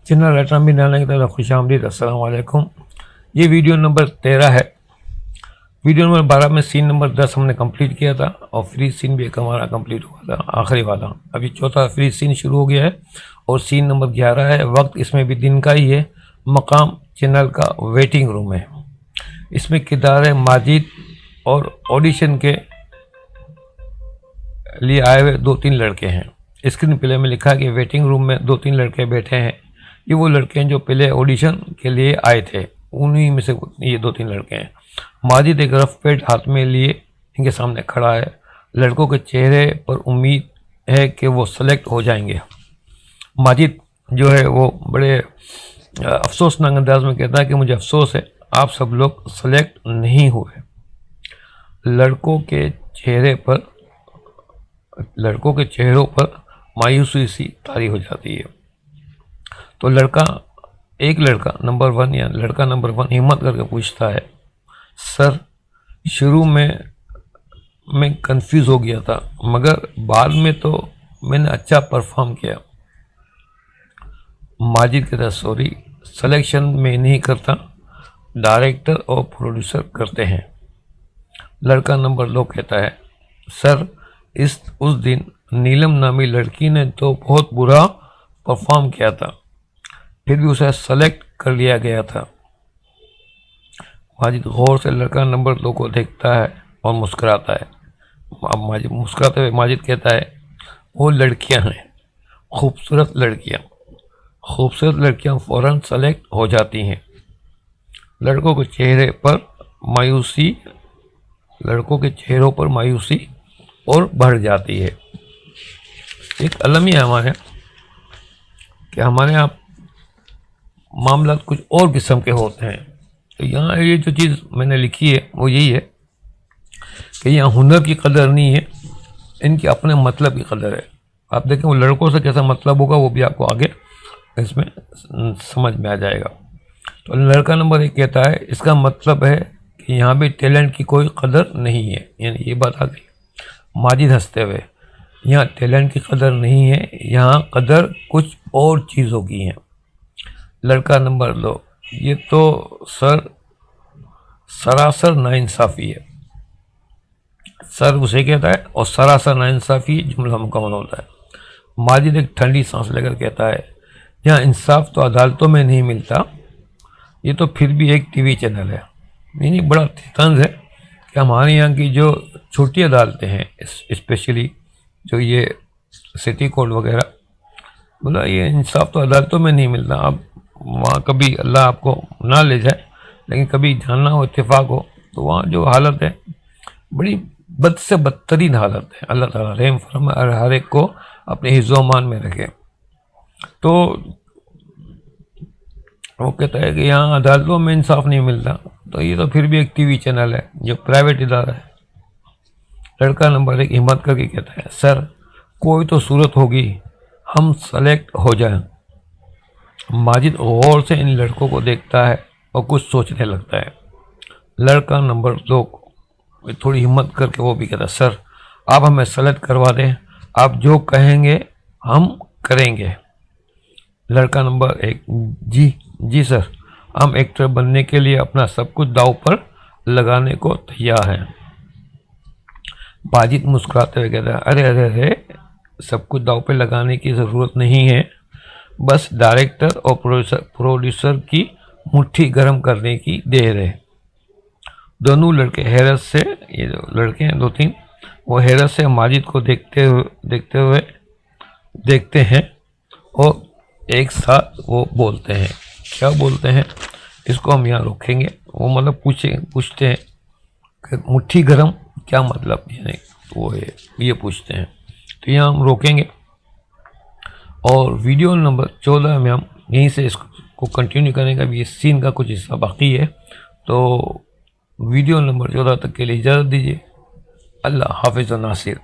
Channel रेटना भी नाना की तरफ खुशामदीद। अस्सलाम वालेकुम। ये वीडियो नंबर 13 है। वीडियो नंबर 12 में सीन नंबर 10 हमने कंप्लीट किया था और फ्री सीन भी एक हमारा कंप्लीट हुआ था, आखिरी वाला। अभी चौथा फ्री सीन शुरू हो गया है और सीन नंबर 11 है। वक्त इसमें भी दिन का ही है। मकाम चैनल का वेटिंग रूम है। इसमें किरदार है माजिद और ऑडिशन के लिए आए हुए 2-3 लड़के हैं। स्क्रीन प्ले में लिखा है कि वेटिंग रूम में 2-3 लड़के बैठे हैं। ये वो लड़के हैं जो पहले ऑडिशन के लिए आए थे, उन्हीं में से ये 2-3 लड़के हैं। माजिद एक रफ पेड हाथ में लिए इनके सामने खड़ा है। लड़कों के चेहरे पर उम्मीद है कि वो सेलेक्ट हो जाएंगे। माजिद जो है वो बड़े अफसोसनाक अंदाज में कहता है कि मुझे अफसोस है, आप सब लोग सेलेक्ट नहीं हुए। लड़कों के चेहरों पर मायूसी सी तारी हो जाती है। तो एक लड़का नंबर 1 या लड़का नंबर 1 हिम्मत करके पूछता है, सर शुरू में मैं कंफ्यूज हो गया था, मगर बाद में तो मैंने अच्छा परफॉर्म किया। माजिद कहता है, सॉरी, सिलेक्शन में नहीं करता, डायरेक्टर और प्रोड्यूसर करते हैं। लड़का नंबर 2 कहता है, सर उस दिन नीलम नामी लड़की ने तो बहुत बुरा परफॉर्म किया था, फिर भी उसे सेलेक्ट कर लिया गया था। माजिद गौर से लड़का नंबर 2 को देखता है और मुस्कुराता है। अब मुस्कुराते हुए माजिद कहता है, वो लड़कियां हैं, खूबसूरत लड़कियां फ़ौरन सेलेक्ट हो जाती हैं। लड़कों के चेहरों पर मायूसी और बढ़ जाती है। एक अलमिया हमारे कि हमारे यहाँ मामला कुछ और किस्म के होते हैं। तो यहाँ ये जो चीज़ मैंने लिखी है वो यही है कि यहाँ हुनर की कदर नहीं है, इनके अपने मतलब की कदर है। आप देखें वो लड़कों से कैसा मतलब होगा वो भी आपको आगे इसमें समझ में आ जाएगा। तो लड़का नंबर 1 कहता है, इसका मतलब है कि यहाँ भी टैलेंट की कोई कदर नहीं है, यानी ये बात आ गई। माजिद हंसते हुए, यहाँ टैलेंट की कदर नहीं है, यहाँ कदर कुछ और चीज़ों की है। लड़का नंबर 2, ये तो सर सरासर नाइंसाफ़ी है। सर उसे कहता है और सरासर नाइंसाफ़ी जुमला मुकम्मल होता है। माजिद एक ठंडी सांस लेकर कहता है, यहाँ इंसाफ तो अदालतों में नहीं मिलता, ये तो फिर भी एक टीवी चैनल है। नहीं, बड़ा तंज है कि हमारे यहाँ की जो छोटी अदालतें हैं, स्पेशली जो ये सिटी कोर्ट वगैरह, बोला ये इंसाफ तो अदालतों में नहीं मिलता। अब वहाँ कभी अल्लाह आपको ना ले जाए, लेकिन कभी जानना हो, इत्तेफाक हो, तो वहाँ जो हालत है बड़ी बद से बदतरीन हालत है। अल्लाह ताला रहम फरमाए, हर एक को अपने हिज़्ज़ो-मान में रखे। तो वो कहता है कि यहाँ अदालतों में इंसाफ नहीं मिलता, तो ये तो फिर भी एक टीवी चैनल है जो प्राइवेट इदारा है। लड़का नंबर 1 हिम्मत करके कहता है, सर कोई तो सूरत होगी हम सेलेक्ट हो जाएं। माजिद गौर से इन लड़कों को देखता है और कुछ सोचने लगता है। लड़का नंबर 2 थोड़ी हिम्मत करके वो भी कहता है, सर आप हमें सेलेक्ट करवा दें, आप जो कहेंगे हम करेंगे। लड़का नंबर 1, जी सर, हम एक्टर बनने के लिए अपना सब कुछ दांव पर लगाने को तैयार हैं। माजिद मुस्कुराते हुए कहता है, अरे सब कुछ दांव पे लगाने की ज़रूरत नहीं है, बस डायरेक्टर और प्रोड्यूसर की मुट्ठी गर्म करने की देर है। दोनों लड़के हैरत से, ये जो लड़के हैं 2-3, वो हैरत से माजिद को देखते हैं और एक साथ वो बोलते हैं। क्या बोलते हैं इसको हम यहाँ रोकेंगे। वो मतलब पूछते हैं कि मुट्ठी गर्म क्या मतलब, यानी वो ये पूछते हैं। तो यहाँ हम रोकेंगे और वीडियो नंबर 14 में हम यहीं से इसको कंटिन्यू करेंगे। अभी इस सीन का कुछ हिस्सा बाकी है, तो वीडियो नंबर 14 तक के लिए इजाज़त दीजिए। अल्लाह हाफिज़ व नासिर।